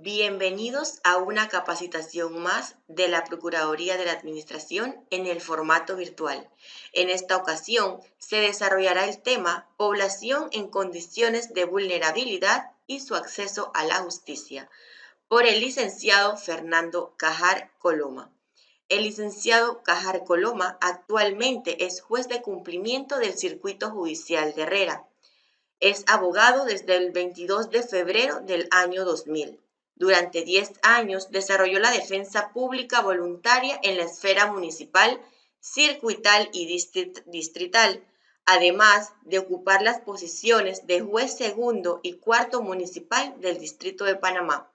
Bienvenidos a una capacitación más de la Procuraduría de la Administración en el formato virtual. En esta ocasión se desarrollará el tema Población en condiciones de vulnerabilidad y su acceso a la justicia por el licenciado Fernando Cajar Coloma. El licenciado Cajar Coloma actualmente es juez de cumplimiento del Circuito Judicial de Herrera. Es abogado desde el 22 de febrero del año 2000. Durante 10 años desarrolló la defensa pública voluntaria en la esfera municipal, circuital y distrital, además de ocupar las posiciones de juez segundo y cuarto municipal del Distrito de Panamá.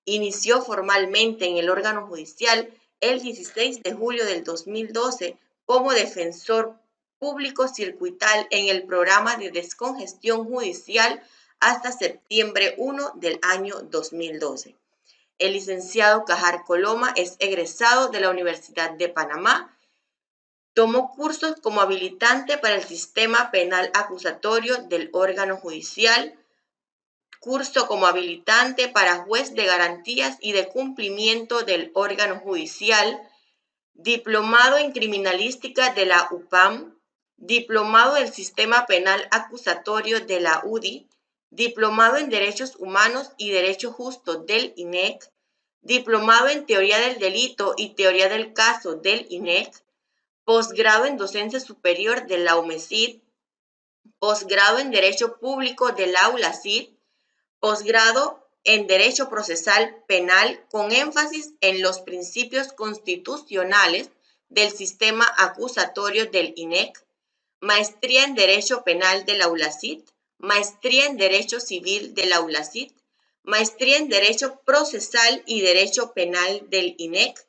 Inició formalmente en el órgano judicial el 16 de julio del 2012 como defensor público circuital en el programa de descongestión judicial hasta septiembre 1 del año 2012. El licenciado Cajar Coloma es egresado de la Universidad de Panamá. Tomó cursos como habilitante para el sistema penal acusatorio del órgano judicial, curso como habilitante para juez de garantías y de cumplimiento del órgano judicial, diplomado en criminalística de la UPAM, diplomado del sistema penal acusatorio de la UDI, diplomado en derechos humanos y derecho justo del INEC, diplomado en teoría del delito y teoría del caso del INEC, posgrado en docencia superior de la UMESID, posgrado en derecho público de la ULACID, posgrado en Derecho Procesal Penal con énfasis en los principios constitucionales del sistema acusatorio del INEC, maestría en Derecho Penal de la ULACID, maestría en Derecho Civil de la ULACID, maestría en Derecho Procesal y Derecho Penal del INEC,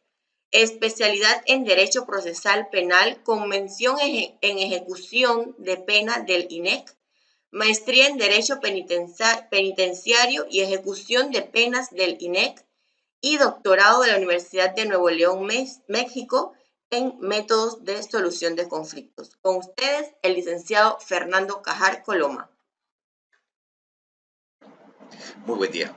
especialidad en Derecho Procesal Penal con mención en ejecución de pena del INEC, maestría en Derecho Penitenciario y Ejecución de Penas del INEC y doctorado de la Universidad de Nuevo León, México, en métodos de solución de conflictos. Con ustedes, el licenciado Fernando Cajar Coloma. Muy buen día.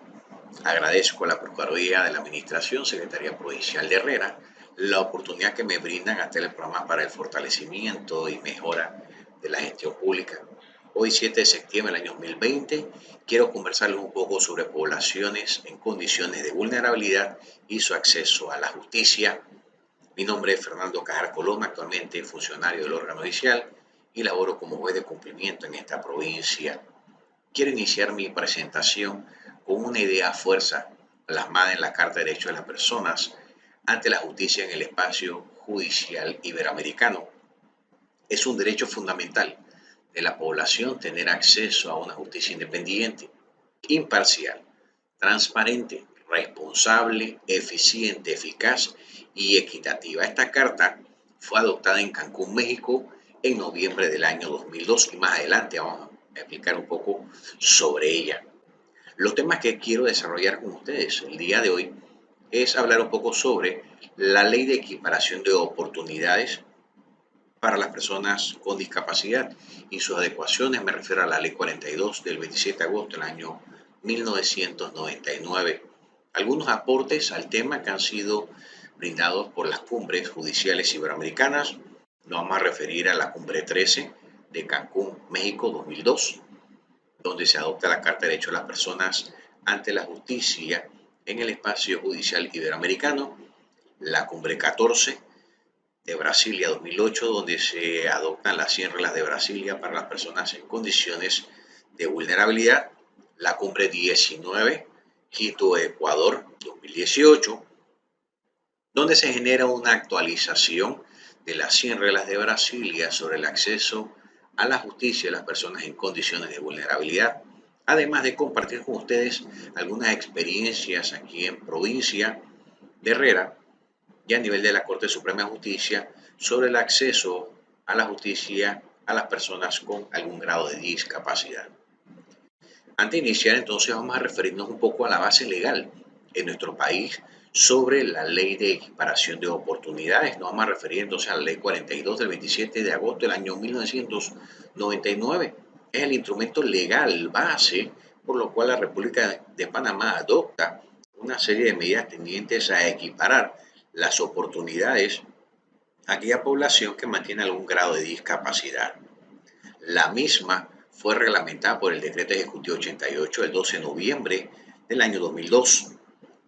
Agradezco a la Procuraduría de la Administración, Secretaría Provincial de Herrera, la oportunidad que me brindan a hacer el programa para el fortalecimiento y mejora de la gestión pública. Hoy, 7 de septiembre del año 2020, quiero conversarles un poco sobre poblaciones en condiciones de vulnerabilidad y su acceso a la justicia. Mi nombre es Fernando Cajar Coloma, actualmente funcionario del órgano judicial y laboro como juez de cumplimiento en esta provincia. Quiero iniciar mi presentación con una idea a fuerza plasmada en la Carta de Derechos de las Personas ante la justicia en el espacio judicial iberoamericano. Es un derecho fundamental de la población tener acceso a una justicia independiente, imparcial, transparente, responsable, eficiente, eficaz y equitativa. Esta carta fue adoptada en Cancún, México, en noviembre del año 2002 y más adelante vamos a explicar un poco sobre ella. Los temas que quiero desarrollar con ustedes el día de hoy es hablar un poco sobre la ley de equiparación de oportunidades para las personas con discapacidad y sus adecuaciones. Me refiero a la ley 42 del 27 de agosto del año 1999. Algunos aportes al tema que han sido brindados por las cumbres judiciales iberoamericanas. Nos vamos a referir a la cumbre 13 de Cancún, México 2002, donde se adopta la Carta de Derechos de las Personas ante la Justicia en el espacio judicial iberoamericano. La cumbre 14 de Brasilia 2008, donde se adoptan las 100 reglas de Brasilia para las personas en condiciones de vulnerabilidad. La cumbre 19, Quito, Ecuador 2018, donde se genera una actualización de las 100 reglas de Brasilia sobre el acceso a la justicia de las personas en condiciones de vulnerabilidad, además de compartir con ustedes algunas experiencias aquí en provincia de Herrera y a nivel de la Corte Suprema de Justicia sobre el acceso a la justicia a las personas con algún grado de discapacidad. Antes de iniciar, entonces, vamos a referirnos un poco a la base legal en nuestro país sobre la ley de equiparación de oportunidades. Nos vamos a referir entonces a la ley 42 del 27 de agosto del año 1999. Es el instrumento legal base por lo cual la República de Panamá adopta una serie de medidas tendientes a equiparar las oportunidades a aquella población que mantiene algún grado de discapacidad. La misma fue reglamentada por el Decreto Ejecutivo 88 del 12 de noviembre del año 2002,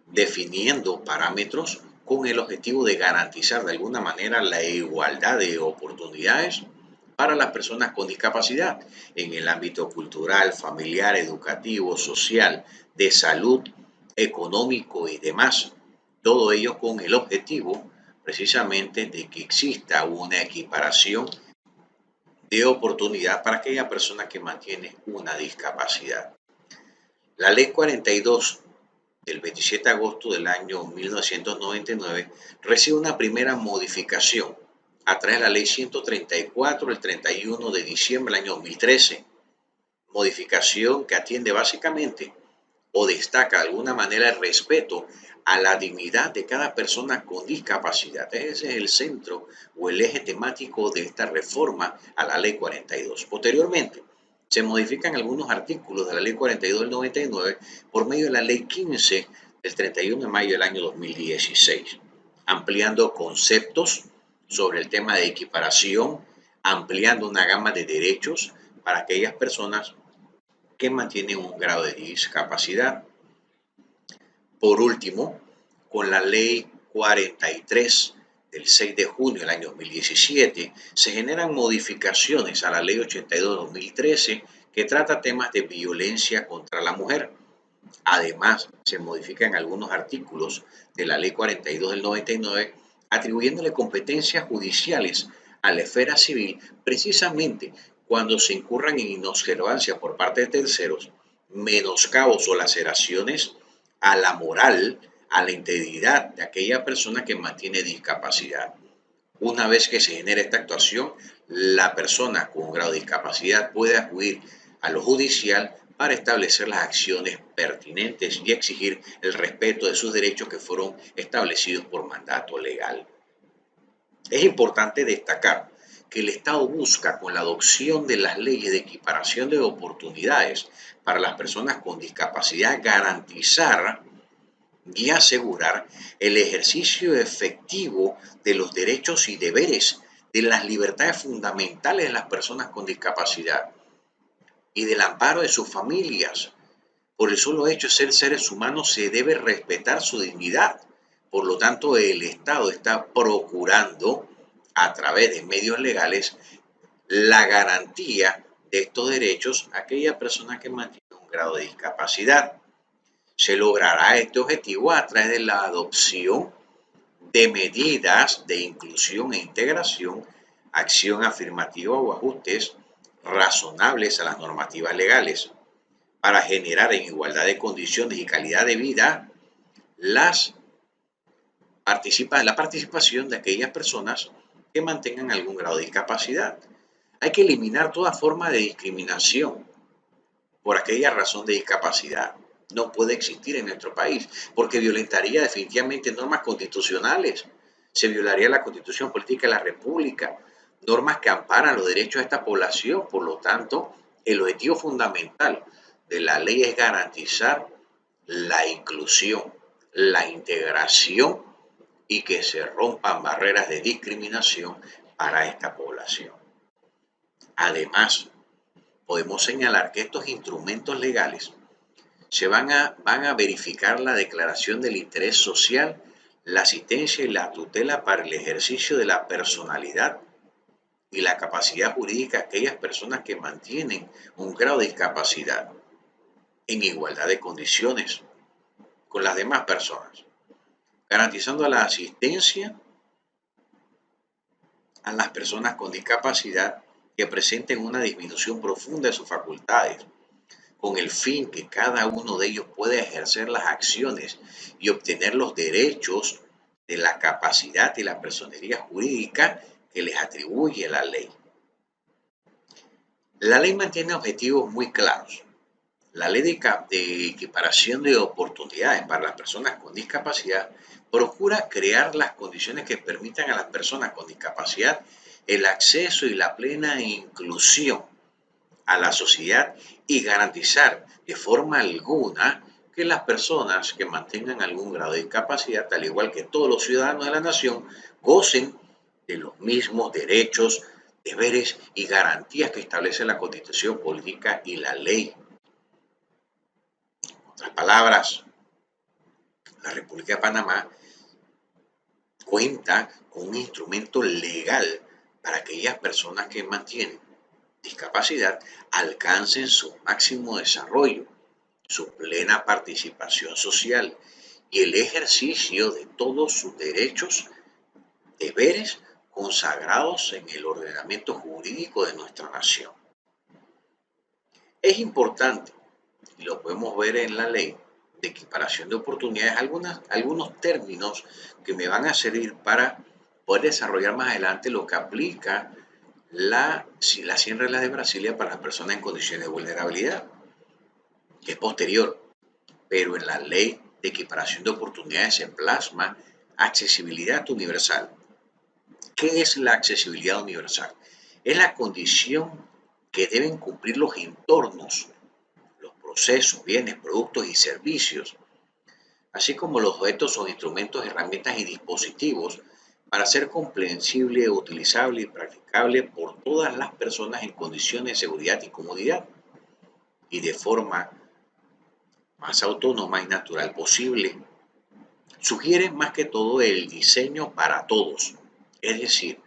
definiendo parámetros con el objetivo de garantizar de alguna manera la igualdad de oportunidades para las personas con discapacidad en el ámbito cultural, familiar, educativo, social, de salud, económico y demás. Todo ello con el objetivo precisamente de que exista una equiparación de oportunidad para aquella persona que mantiene una discapacidad. La Ley 42 del 27 de agosto del año 1999 recibe una primera modificación a través de la Ley 134 del 31 de diciembre del año 2013, modificación que atiende básicamente o destaca de alguna manera el respeto a la dignidad de cada persona con discapacidad. Ese es el centro o el eje temático de esta reforma a la Ley 42. Posteriormente, se modifican algunos artículos de la Ley 42 del 99 por medio de la Ley 15 del 31 de mayo del año 2016, ampliando conceptos sobre el tema de equiparación, ampliando una gama de derechos para aquellas personas que mantienen un grado de discapacidad. Por último, con la Ley 43 del 6 de junio del año 2017, se generan modificaciones a la Ley 82 de 2013 que trata temas de violencia contra la mujer. Además, se modifican algunos artículos de la Ley 42 del 99, atribuyéndole competencias judiciales a la esfera civil precisamente cuando se incurran en inobservancia por parte de terceros, menoscabos o laceraciones a la moral, a la integridad de aquella persona que mantiene discapacidad. Una vez que se genera esta actuación, la persona con un grado de discapacidad puede acudir a lo judicial para establecer las acciones pertinentes y exigir el respeto de sus derechos que fueron establecidos por mandato legal. Es importante destacar que el Estado busca, con la adopción de las leyes de equiparación de oportunidades para las personas con discapacidad, garantizar y asegurar el ejercicio efectivo de los derechos y deberes, de las libertades fundamentales de las personas con discapacidad y del amparo de sus familias. Por el solo hecho de ser seres humanos se debe respetar su dignidad. Por lo tanto, el Estado está procurando, a través de medios legales, la garantía de estos derechos a aquella persona que mantiene un grado de discapacidad. Se logrará este objetivo a través de la adopción de medidas de inclusión e integración, acción afirmativa o ajustes razonables a las normativas legales para generar en igualdad de condiciones y calidad de vida la participación de aquellas personas que mantengan algún grado de discapacidad. Hay que eliminar toda forma de discriminación por aquella razón de discapacidad. No puede existir en nuestro país porque violentaría definitivamente normas constitucionales. Se violaría la Constitución Política de la República, normas que amparan los derechos de esta población. Por lo tanto, el objetivo fundamental de la ley es garantizar la inclusión, la integración y que se rompan barreras de discriminación para esta población. Además, podemos señalar que estos instrumentos legales se van a verificar la declaración del interés social, la asistencia y la tutela para el ejercicio de la personalidad y la capacidad jurídica de aquellas personas que mantienen un grado de discapacidad en igualdad de condiciones con las demás personas, garantizando la asistencia a las personas con discapacidad que presenten una disminución profunda de sus facultades, con el fin que cada uno de ellos pueda ejercer las acciones y obtener los derechos de la capacidad y la personería jurídica que les atribuye la ley. La ley mantiene objetivos muy claros. La ley de equiparación de oportunidades para las personas con discapacidad procura crear las condiciones que permitan a las personas con discapacidad el acceso y la plena inclusión a la sociedad y garantizar de forma alguna que las personas que mantengan algún grado de discapacidad, al igual que todos los ciudadanos de la nación, gocen de los mismos derechos, deberes y garantías que establece la Constitución política y la ley. En otras palabras, la República de Panamá cuenta con un instrumento legal para aquellas personas que mantienen discapacidad alcancen su máximo desarrollo, su plena participación social y el ejercicio de todos sus derechos, deberes consagrados en el ordenamiento jurídico de nuestra nación. Es importante, y lo podemos ver en la ley de equiparación de oportunidades, algunos términos que me van a servir para poder desarrollar más adelante lo que aplica las 100 reglas de Brasilia para las personas en condiciones de vulnerabilidad, que es posterior, pero en la ley de equiparación de oportunidades se plasma accesibilidad universal. ¿Qué es la accesibilidad universal? Es la condición que deben cumplir los entornos, los procesos, bienes, productos y servicios, así como los objetos o instrumentos, herramientas y dispositivos para ser comprensible, utilizable y practicable por todas las personas en condiciones de seguridad y comodidad y de forma más autónoma y natural posible. Sugiere más que todo el diseño para todos, es decir,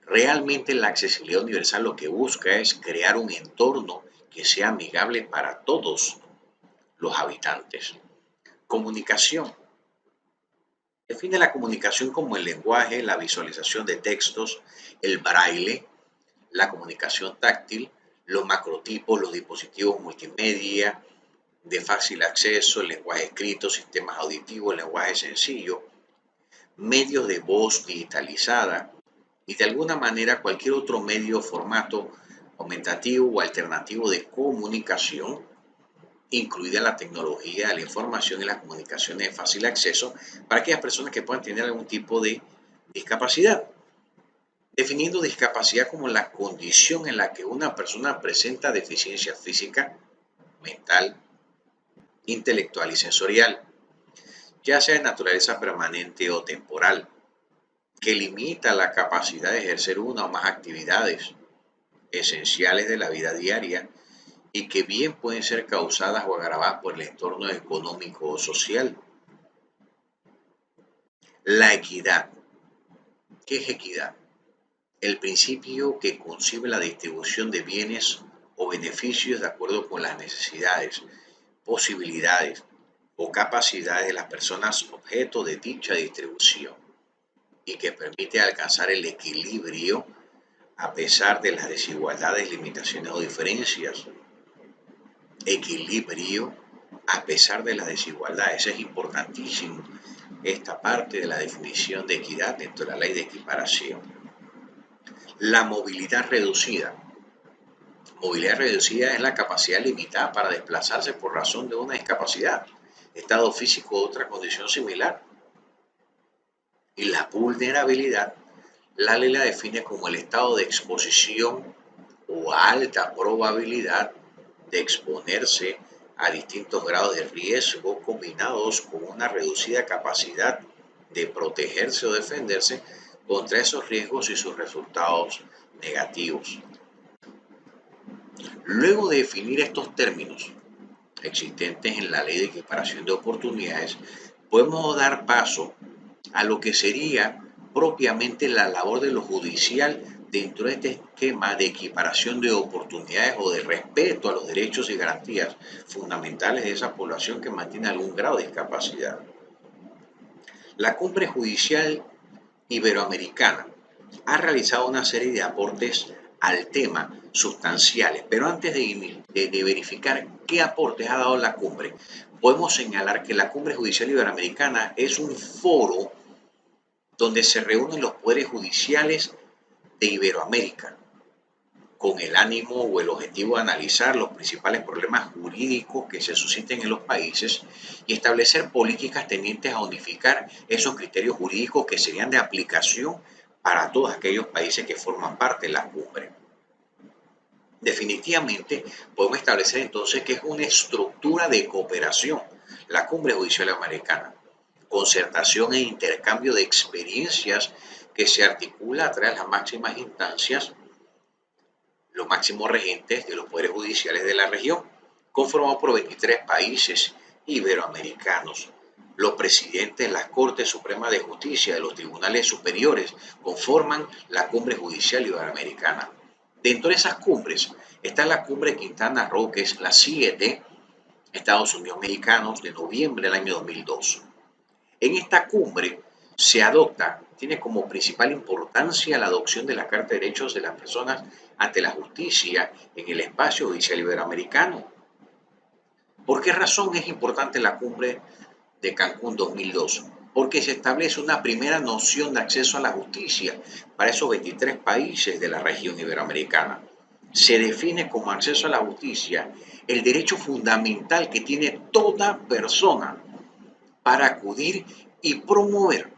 realmente la accesibilidad universal lo que busca es crear un entorno que sea amigable para todos los habitantes. Comunicación. Define la comunicación como el lenguaje, la visualización de textos, el braille, la comunicación táctil, los macrotipos, los dispositivos multimedia de fácil acceso, el lenguaje escrito, sistemas auditivos, el lenguaje sencillo, medios de voz digitalizada y de alguna manera cualquier otro medio o formato aumentativo o alternativo de comunicación, incluida la tecnología de la información y las comunicaciones de fácil acceso para aquellas personas que puedan tener algún tipo de discapacidad. Definiendo discapacidad como la condición en la que una persona presenta deficiencia física, mental, intelectual y sensorial, ya sea de naturaleza permanente o temporal, que limita la capacidad de ejercer una o más actividades esenciales de la vida diaria y que bien pueden ser causadas o agravadas por el entorno económico o social. La equidad. ¿Qué es equidad? El principio que concibe la distribución de bienes o beneficios de acuerdo con las necesidades, posibilidades o capacidades de las personas objeto de dicha distribución y que permite alcanzar el equilibrio a pesar de las desigualdades, limitaciones o diferencias. Equilibrio a pesar de las desigualdades. Es importantísimo esta parte de la definición de equidad dentro de la ley de equiparación. La movilidad reducida. Movilidad reducida es la capacidad limitada para desplazarse por razón de una discapacidad, estado físico o otra condición similar. Y la vulnerabilidad, la ley la define como el estado de exposición o alta probabilidad de exponerse a distintos grados de riesgo combinados con una reducida capacidad de protegerse o defenderse contra esos riesgos y sus resultados negativos. Luego de definir estos términos existentes en la ley de equiparación de oportunidades, podemos dar paso a lo que sería propiamente la labor de lo judicial dentro de este esquema de equiparación de oportunidades o de respeto a los derechos y garantías fundamentales de esa población que mantiene algún grado de discapacidad. La Cumbre Judicial Iberoamericana ha realizado una serie de aportes al tema sustanciales, pero antes de verificar qué aportes ha dado la cumbre, podemos señalar que la Cumbre Judicial Iberoamericana es un foro donde se reúnen los poderes judiciales de Iberoamérica, con el ánimo o el objetivo de analizar los principales problemas jurídicos que se susciten en los países y establecer políticas tendientes a unificar esos criterios jurídicos que serían de aplicación para todos aquellos países que forman parte de la cumbre. Definitivamente podemos establecer entonces que es una estructura de cooperación, la Cumbre Judicial Americana, concertación e intercambio de experiencias que se articula a través de las máximas instancias, los máximos regentes de los poderes judiciales de la región, conformado por 23 países iberoamericanos. Los presidentes de las Cortes Supremas de Justicia de los tribunales superiores conforman la Cumbre Judicial Iberoamericana. Dentro de esas cumbres está la Cumbre Quintana Roo, que es la 7, Estados Unidos Mexicanos, de noviembre del año 2002. En esta cumbre se adopta, tiene como principal importancia la adopción de la Carta de Derechos de las Personas ante la Justicia en el espacio judicial iberoamericano. ¿Por qué razón es importante la cumbre de Cancún 2002? Porque se establece una primera noción de acceso a la justicia para esos 23 países de la región iberoamericana. Se define como acceso a la justicia el derecho fundamental que tiene toda persona para acudir y promover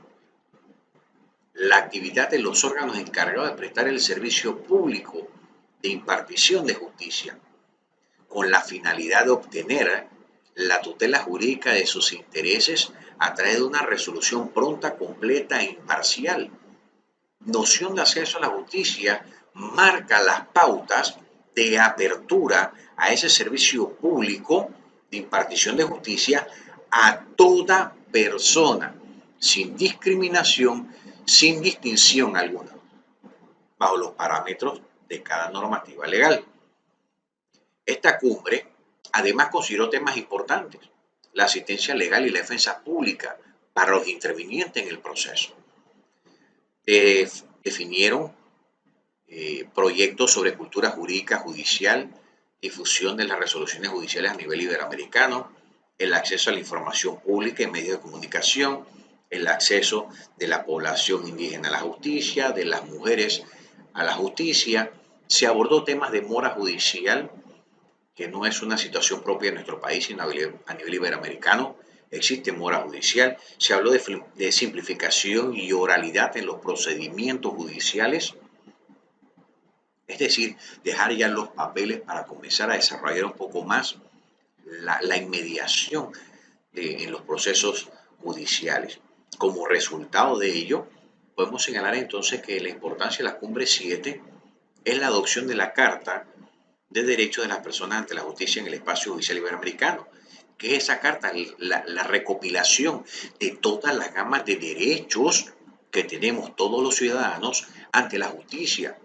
la actividad de los órganos encargados de prestar el servicio público de impartición de justicia, con la finalidad de obtener la tutela jurídica de sus intereses a través de una resolución pronta, completa e imparcial. Noción de acceso a la justicia marca las pautas de apertura a ese servicio público de impartición de justicia a toda persona, sin discriminación, sin distinción alguna, bajo los parámetros de cada normativa legal. Esta cumbre además consideró temas importantes, la asistencia legal y la defensa pública para los intervinientes en el proceso. Definieron proyectos sobre cultura jurídica judicial, difusión de las resoluciones judiciales a nivel iberoamericano, el acceso a la información pública y medios de comunicación, el acceso de la población indígena a la justicia, de las mujeres a la justicia. Se abordó temas de mora judicial, que no es una situación propia de nuestro país, sino a nivel iberoamericano. Existe mora judicial. Se habló de simplificación y oralidad en los procedimientos judiciales. Es decir, dejar ya los papeles para comenzar a desarrollar un poco más la inmediación en los procesos judiciales. Como resultado de ello, podemos señalar entonces que la importancia de la Cumbre 7 es la adopción de la Carta de Derechos de las Personas ante la Justicia en el espacio judicial iberoamericano, que es esa carta, la recopilación de todas las gamas de derechos que tenemos todos los ciudadanos ante la justicia.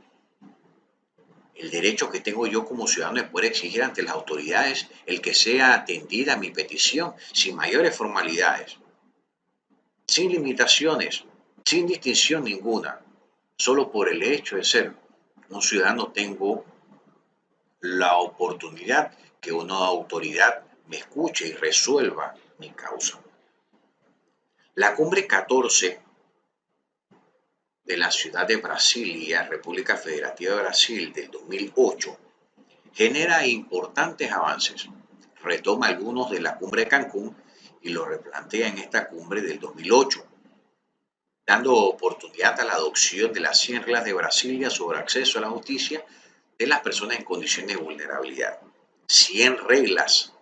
El derecho que tengo yo como ciudadano de poder exigir ante las autoridades el que sea atendida mi petición sin mayores formalidades, sin limitaciones, sin distinción ninguna. Solo por el hecho de ser un ciudadano tengo la oportunidad que una autoridad me escuche y resuelva mi causa. La cumbre 14 de la ciudad de Brasilia, República Federativa de Brasil, del 2008, genera importantes avances. Retoma algunos de la cumbre de Cancún y lo replantea en esta cumbre del 2008, dando oportunidad a la adopción de las 100 reglas de Brasilia sobre acceso a la justicia de las personas en condiciones de vulnerabilidad. 100 reglas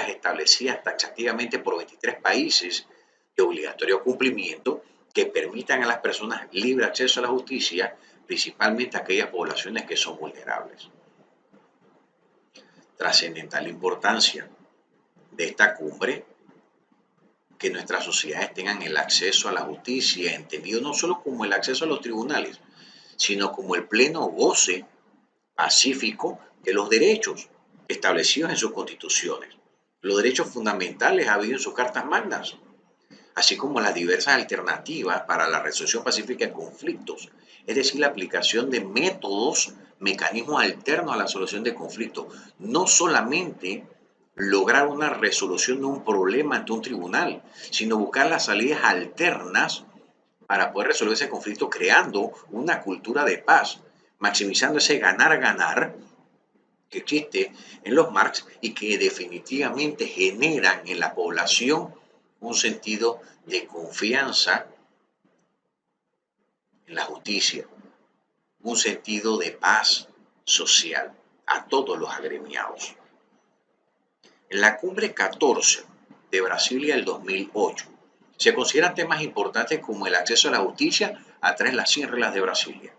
establecidas taxativamente por 23 países de obligatorio cumplimiento que permitan a las personas libre acceso a la justicia, principalmente a aquellas poblaciones que son vulnerables. Trascendental importancia de esta cumbre que nuestras sociedades tengan el acceso a la justicia, entendido no solo como el acceso a los tribunales, sino como el pleno goce pacífico de los derechos establecidos en sus constituciones, los derechos fundamentales habidos en sus cartas magnas, así como las diversas alternativas para la resolución pacífica de conflictos, es decir, la aplicación de métodos, mecanismos alternos a la solución de conflictos, no solamente lograr una resolución de un problema ante un tribunal, sino buscar las salidas alternas para poder resolver ese conflicto creando una cultura de paz, maximizando ese ganar-ganar que existe en los Marx y que definitivamente generan en la población un sentido de confianza en la justicia, un sentido de paz, social a todos los agremiados. En la cumbre 14 de Brasilia del 2008 se consideran temas importantes como el acceso a la justicia a través de las 100 reglas de Brasilia.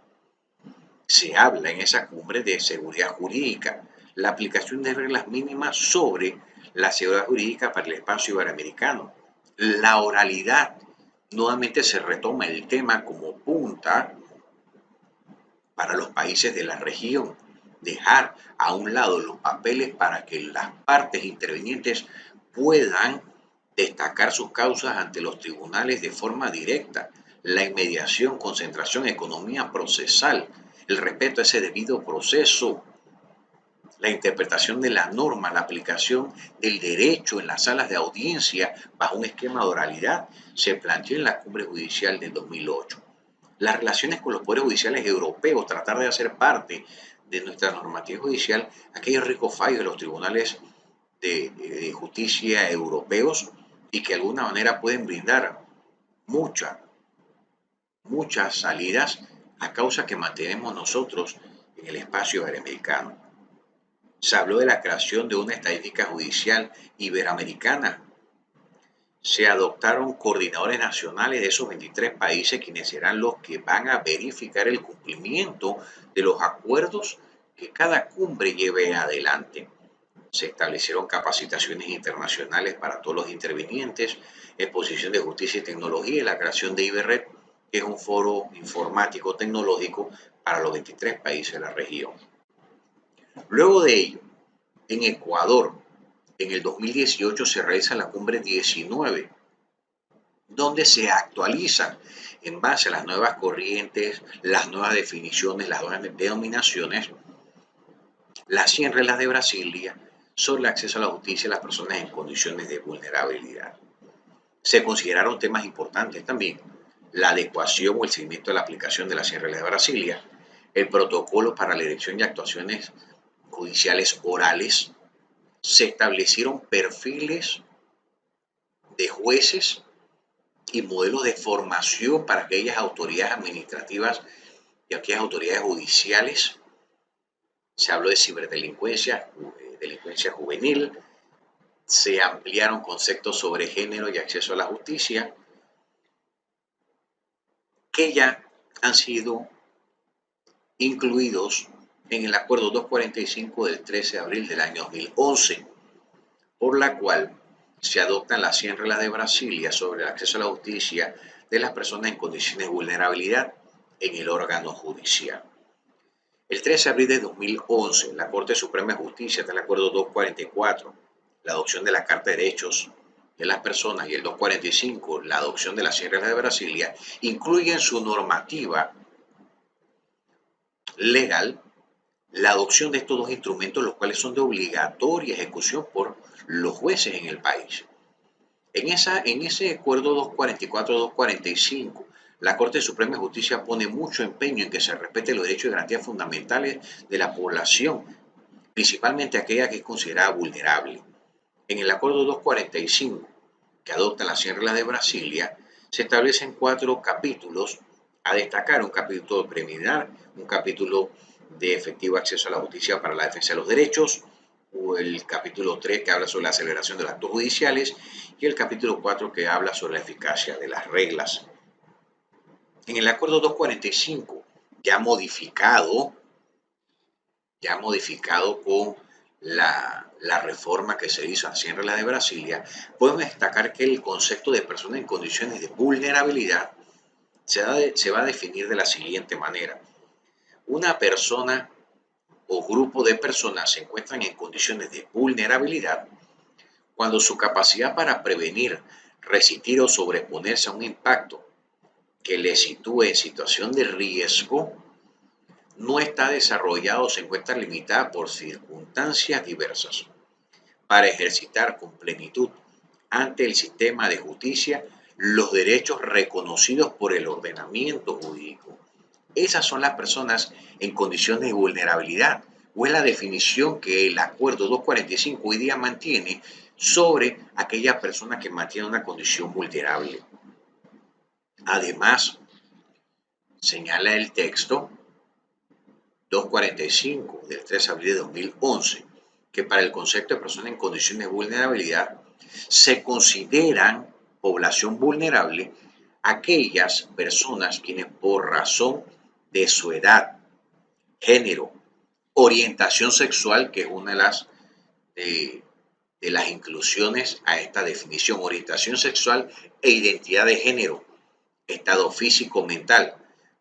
Se habla en esa cumbre de seguridad jurídica, la aplicación de reglas mínimas sobre la seguridad jurídica para el espacio iberoamericano, la oralidad. Nuevamente se retoma el tema como punta para los países de la región, dejar a un lado los papeles para que las partes intervinientes puedan destacar sus causas ante los tribunales de forma directa, la inmediación, concentración, economía procesal, el respeto a ese debido proceso, la interpretación de la norma, la aplicación del derecho en las salas de audiencia bajo un esquema de oralidad, se planteó en la cumbre judicial del 2008. Las relaciones con los poderes judiciales europeos, tratar de hacer parte de nuestra normativa judicial aquellos ricos fallos de los tribunales de justicia europeos y que de alguna manera pueden brindar muchas salidas a causa que mantenemos nosotros en el espacio iberoamericano. Se habló de la creación de una estadística judicial iberoamericana. Se adoptaron coordinadores nacionales de esos 23 países quienes serán los que van a verificar el cumplimiento de los acuerdos que cada cumbre lleve adelante. Se establecieron capacitaciones internacionales para todos los intervinientes, exposición de justicia y tecnología y la creación de IBERRED, que es un foro informático tecnológico para los 23 países de la región. Luego de ello, en Ecuador, en el 2018 se realiza la cumbre 19, donde se actualizan en base a las nuevas corrientes, las nuevas definiciones, las nuevas denominaciones, las 100 reglas de Brasilia sobre el acceso a la justicia de las personas en condiciones de vulnerabilidad. Se consideraron temas importantes también: la adecuación o el seguimiento de la aplicación de las 100 reglas de Brasilia, el protocolo para la elección y actuaciones judiciales orales, se establecieron perfiles de jueces y modelos de formación para aquellas autoridades administrativas y aquellas autoridades judiciales. Se habló de ciberdelincuencia, delincuencia juvenil, se ampliaron conceptos sobre género y acceso a la justicia, que ya han sido incluidos en el Acuerdo 245 del 13 de abril del año 2011, por la cual se adoptan las 100 reglas de Brasilia sobre el acceso a la justicia de las personas en condiciones de vulnerabilidad en el órgano judicial. El 13 de abril de 2011, la Corte Suprema de Justicia, del Acuerdo 244, la adopción de la Carta de Derechos de las Personas, y el 245, la adopción de las 100 reglas de Brasilia, incluyen en su normativa legal la adopción de estos dos instrumentos, los cuales son de obligatoria ejecución por los jueces en el país. En ese acuerdo 244-245, la Corte Suprema de Justicia pone mucho empeño en que se respeten los derechos y garantías fundamentales de la población, principalmente aquella que es considerada vulnerable. En el acuerdo 245, que adopta las 100 reglas de Brasilia, se establecen 4 capítulos a destacar: un capítulo preliminar, un capítulo de efectivo acceso a la justicia para la defensa de los derechos, o el capítulo 3 que habla sobre la aceleración de los actos judiciales, y el capítulo 4 que habla sobre la eficacia de las reglas. En el acuerdo 245, ya modificado con la reforma que se hizo a 100 reglas de Brasilia, podemos destacar que el concepto de persona en condiciones de vulnerabilidad se va a definir de la siguiente manera: una persona o grupo de personas se encuentran en condiciones de vulnerabilidad cuando su capacidad para prevenir, resistir o sobreponerse a un impacto que le sitúe en situación de riesgo no está desarrollado o se encuentra limitada por circunstancias diversas para ejercitar con plenitud ante el sistema de justicia los derechos reconocidos por el ordenamiento jurídico. Esas son las personas en condiciones de vulnerabilidad, o es la definición que el Acuerdo 245 hoy día mantiene sobre aquella persona que mantiene una condición vulnerable. Además, señala el texto, 245 del 3 de abril de 2011, que para el concepto de persona en condiciones de vulnerabilidad se consideran población vulnerable aquellas personas quienes por razón de su edad, género, orientación sexual, que es una de las inclusiones a esta definición, orientación sexual e identidad de género, estado físico, mental,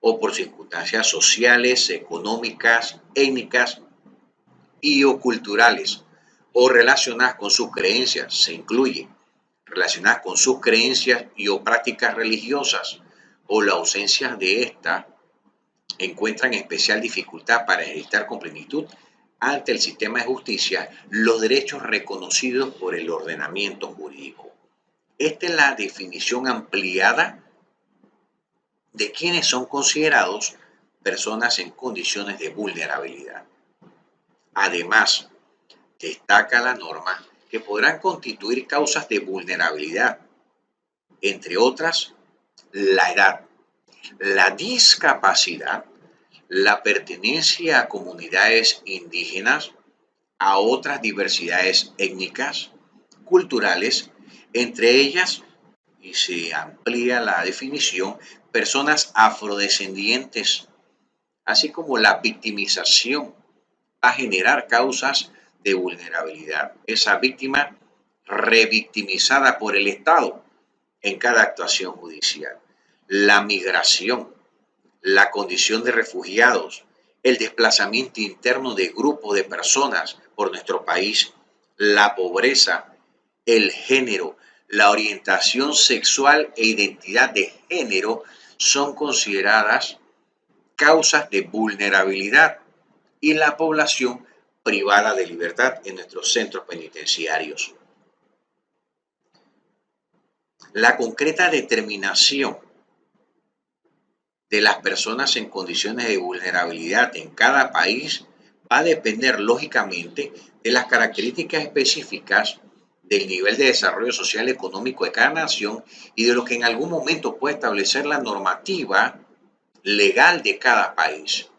o por circunstancias sociales, económicas, étnicas y o culturales, o relacionadas con sus creencias, se incluye, relacionadas con sus creencias y o prácticas religiosas, o la ausencia de esta, encuentran especial dificultad para ejercitar con plenitud ante el sistema de justicia los derechos reconocidos por el ordenamiento jurídico. Esta es la definición ampliada de quienes son considerados personas en condiciones de vulnerabilidad. Además, destaca la norma que podrán constituir causas de vulnerabilidad, entre otras, la edad, la discapacidad, la pertenencia a comunidades indígenas, a otras diversidades étnicas, culturales, entre ellas, y se amplía la definición, personas afrodescendientes, así como la victimización va a generar causas de vulnerabilidad. Esa víctima revictimizada por el Estado en cada actuación judicial. La migración, la condición de refugiados, el desplazamiento interno de grupos de personas por nuestro país, la pobreza, el género, la orientación sexual e identidad de género son consideradas causas de vulnerabilidad y la población privada de libertad en nuestros centros penitenciarios. La concreta determinación de las personas en condiciones de vulnerabilidad en cada país va a depender lógicamente de las características específicas del nivel de desarrollo social y económico de cada nación y de lo que en algún momento puede establecer la normativa legal de cada país.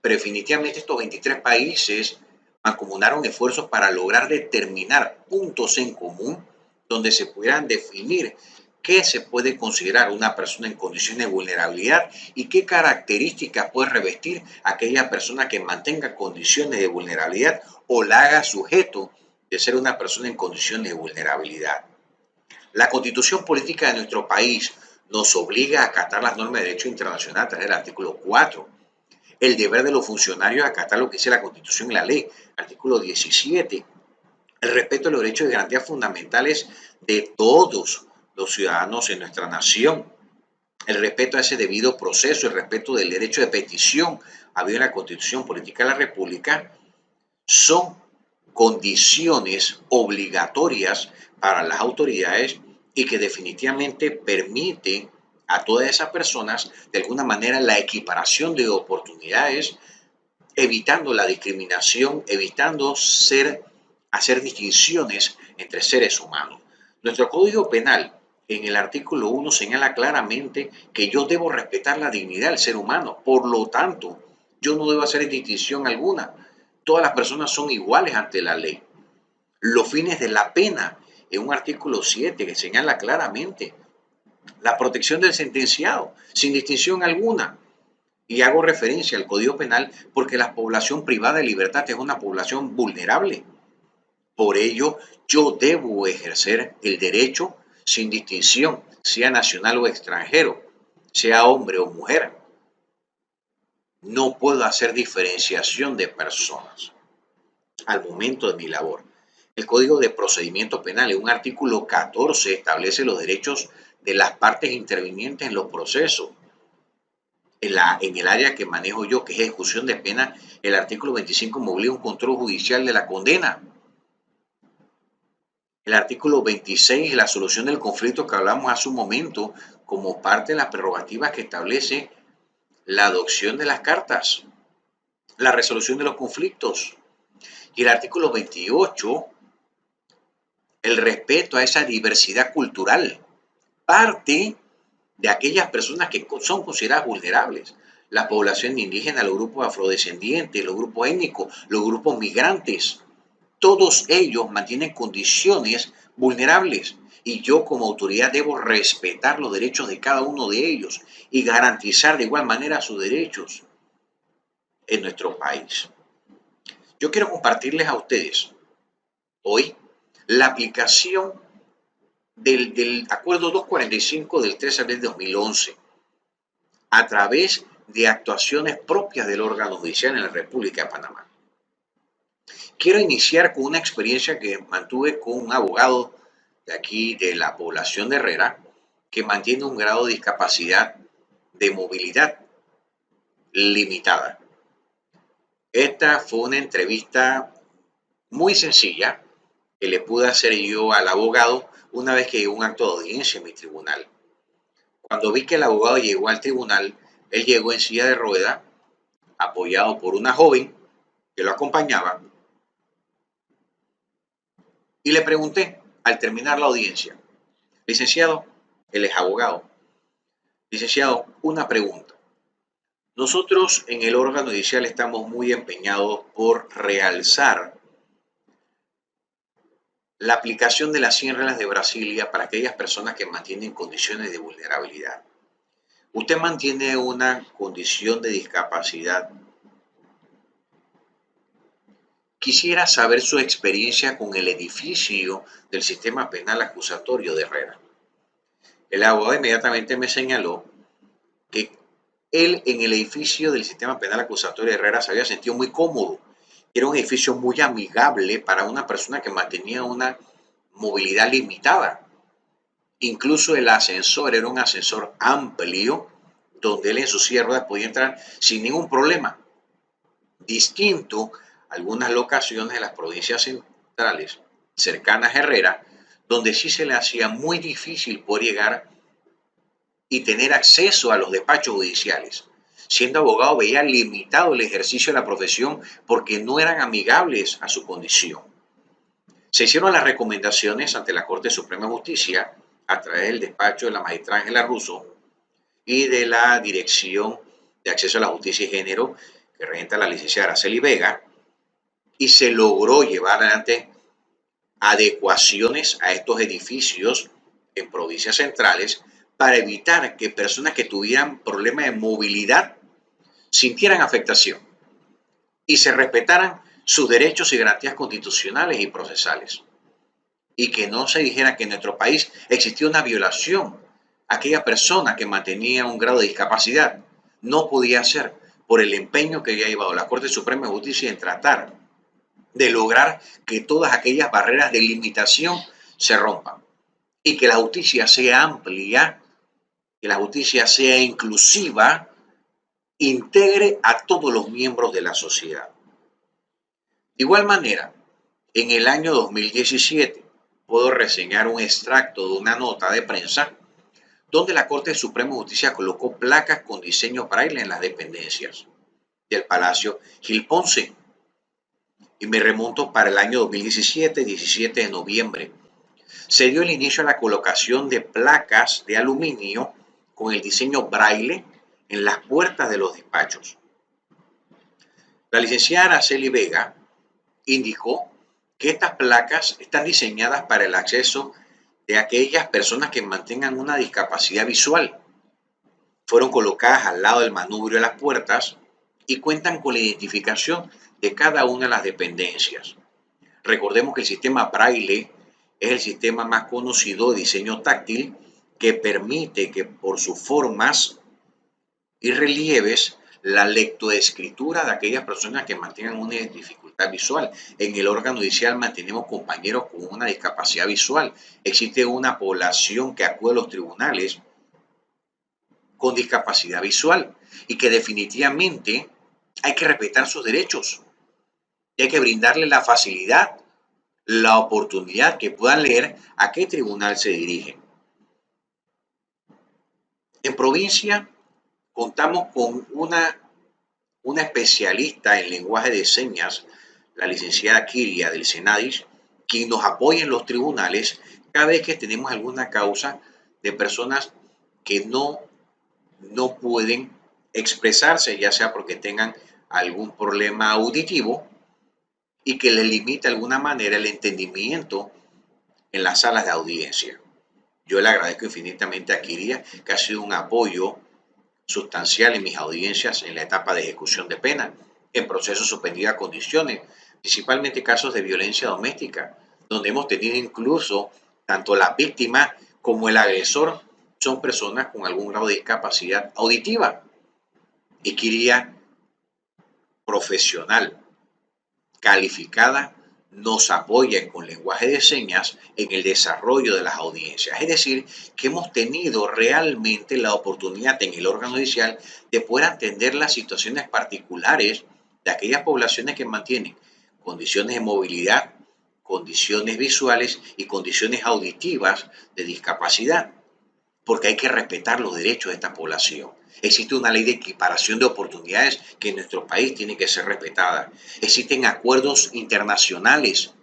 Pero definitivamente estos 23 países acumularon esfuerzos para lograr determinar puntos en común donde se pudieran definir qué se puede considerar una persona en condiciones de vulnerabilidad y qué características puede revestir aquella persona que mantenga condiciones de vulnerabilidad o la haga sujeto de ser una persona en condiciones de vulnerabilidad. La constitución política de nuestro país nos obliga a acatar las normas de derecho internacional a través del artículo 4. El deber de los funcionarios es acatar lo que dice la Constitución y la ley, artículo 17. El respeto a los derechos y garantías fundamentales de todos los ciudadanos en nuestra nación. El respeto a ese debido proceso, el respeto del derecho de petición habido en la Constitución Política de la República, son condiciones obligatorias para las autoridades y que definitivamente permiten a todas esas personas, de alguna manera, la equiparación de oportunidades, evitando la discriminación, evitando hacer distinciones entre seres humanos. Nuestro Código Penal, en el artículo 1, señala claramente que yo debo respetar la dignidad del ser humano. Por lo tanto, yo no debo hacer distinción alguna. Todas las personas son iguales ante la ley. Los fines de la pena, en un artículo 7 que señala claramente la protección del sentenciado, sin distinción alguna. Y hago referencia al Código Penal porque la población privada de libertad es una población vulnerable. Por ello, yo debo ejercer el derecho sin distinción, sea nacional o extranjero, sea hombre o mujer. No puedo hacer diferenciación de personas al momento de mi labor. El Código de Procedimiento Penal, en un artículo 14, establece los derechos de las partes intervinientes en los procesos. En el área que manejo yo, que es ejecución de pena, el artículo 25 me obliga a un control judicial de la condena. El artículo 26, la solución del conflicto que hablamos hace un momento, como parte de las prerrogativas que establece la adopción de las cartas, la resolución de los conflictos. Y el artículo 28, el respeto a esa diversidad cultural, parte de aquellas personas que son consideradas vulnerables. la población indígena, los grupos afrodescendientes, los grupos étnicos, los grupos migrantes. Todos ellos mantienen condiciones vulnerables y yo como autoridad debo respetar los derechos de cada uno de ellos y garantizar de igual manera sus derechos en nuestro país. Yo quiero compartirles a ustedes hoy la aplicación del Acuerdo 245 del 3 de abril de 2011 a través de actuaciones propias del órgano judicial en la República de Panamá. Quiero iniciar con una experiencia que mantuve con un abogado de aquí, de la población de Herrera, que mantiene un grado de discapacidad de movilidad limitada. Esta fue una entrevista muy sencilla que le pude hacer yo al abogado una vez que llegó un acto de audiencia en mi tribunal. Cuando vi que el abogado llegó al tribunal, él llegó en silla de rueda, apoyado por una joven que lo acompañaba, y le pregunté al terminar la audiencia, licenciado, él es abogado, licenciado, una pregunta. Nosotros en el órgano judicial estamos muy empeñados por realzar la aplicación de las 100 reglas de Brasilia para aquellas personas que mantienen condiciones de vulnerabilidad. Usted mantiene una condición de discapacidad. Quisiera saber su experiencia con el edificio del sistema penal acusatorio de Herrera. El abogado inmediatamente me señaló que él en el edificio del sistema penal acusatorio de Herrera se había sentido muy cómodo. Era un edificio muy amigable para una persona que mantenía una movilidad limitada. Incluso el ascensor era un ascensor amplio donde él en su silla de ruedas podía entrar sin ningún problema. Distinto a algunas locaciones de las provincias centrales cercanas a Herrera, donde sí se le hacía muy difícil poder llegar y tener acceso a los despachos judiciales. Siendo abogado veía limitado el ejercicio de la profesión porque no eran amigables a su condición. Se hicieron las recomendaciones ante la Corte Suprema de Justicia a través del despacho de la magistrada Ángela Russo y de la Dirección de Acceso a la Justicia y Género que regenta la licenciada Araceli Vega, y se logró llevar adelante adecuaciones a estos edificios en provincias centrales para evitar que personas que tuvieran problemas de movilidad sintieran afectación y se respetaran sus derechos y garantías constitucionales y procesales. Y que no se dijera que en nuestro país existía una violación. Aquella persona que mantenía un grado de discapacidad no podía hacer por el empeño que había llevado la Corte Suprema de Justicia en tratar de lograr que todas aquellas barreras de limitación se rompan y que la justicia sea amplia, que la justicia sea inclusiva, integre a todos los miembros de la sociedad. De igual manera, en el año 2017 puedo reseñar un extracto de una nota de prensa donde la Corte Suprema de Justicia colocó placas con diseño braille en las dependencias del Palacio Gil Ponce. Y me remonto para el año 2017, 17 de noviembre. Se dio el inicio a la colocación de placas de aluminio con el diseño braille en las puertas de los despachos. La licenciada Araceli Vega indicó que estas placas están diseñadas para el acceso de aquellas personas que mantengan una discapacidad visual. Fueron colocadas al lado del manubrio de las puertas y cuentan con la identificación de cada una de las dependencias. Recordemos que el sistema braille es el sistema más conocido de diseño táctil que permite que por sus formas y relieves la lectoescritura de aquellas personas que mantengan una dificultad visual. En el órgano judicial mantenemos compañeros con una discapacidad visual. Existe una población que acude a los tribunales con discapacidad visual y que definitivamente hay que respetar sus derechos y hay que brindarle la facilidad, la oportunidad que puedan leer a qué tribunal se dirigen. En provincia contamos con una especialista en lenguaje de señas, la licenciada Kiria del Senadis, quien nos apoya en los tribunales cada vez que tenemos alguna causa de personas que no pueden expresarse, ya sea porque tengan algún problema auditivo y que les limite de alguna manera el entendimiento en las salas de audiencia. Yo le agradezco infinitamente a Kiria, que ha sido un apoyo sustancial en mis audiencias en la etapa de ejecución de pena, en procesos suspendidos a condiciones, principalmente casos de violencia doméstica, donde hemos tenido incluso tanto la víctima como el agresor son personas con algún grado de discapacidad auditiva. Y Kiria, profesional, calificada, nos apoya con lenguaje de señas en el desarrollo de las audiencias. Es decir, que hemos tenido realmente la oportunidad en el órgano judicial de poder atender las situaciones particulares de aquellas poblaciones que mantienen condiciones de movilidad, condiciones visuales y condiciones auditivas de discapacidad, porque hay que respetar los derechos de esta población. Existe una ley de equiparación de oportunidades que en nuestro país tiene que ser respetada. Existen acuerdos internacionales,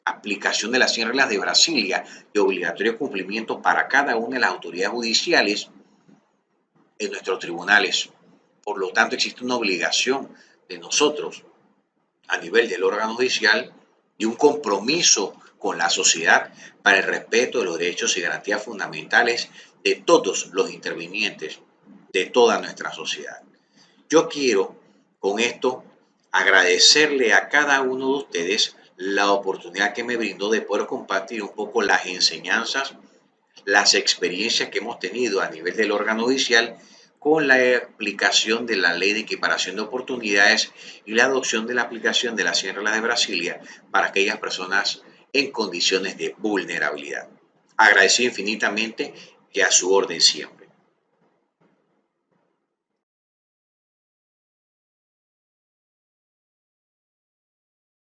aplicación de las 100 reglas de Brasilia, de obligatorio cumplimiento para cada una de las autoridades judiciales en nuestros tribunales. Por lo tanto, existe una obligación de nosotros, a nivel del órgano judicial, y un compromiso con la sociedad para el respeto de los derechos y garantías fundamentales de todos los intervinientes de toda nuestra sociedad. Yo quiero con esto agradecerle a cada uno de ustedes la oportunidad que me brindó de poder compartir un poco las enseñanzas, las experiencias que hemos tenido a nivel del órgano judicial con la aplicación de la ley de equiparación de oportunidades y la adopción de la aplicación de las 100 reglas de Brasilia para aquellas personas en condiciones de vulnerabilidad. Agradecido infinitamente y a su orden siempre.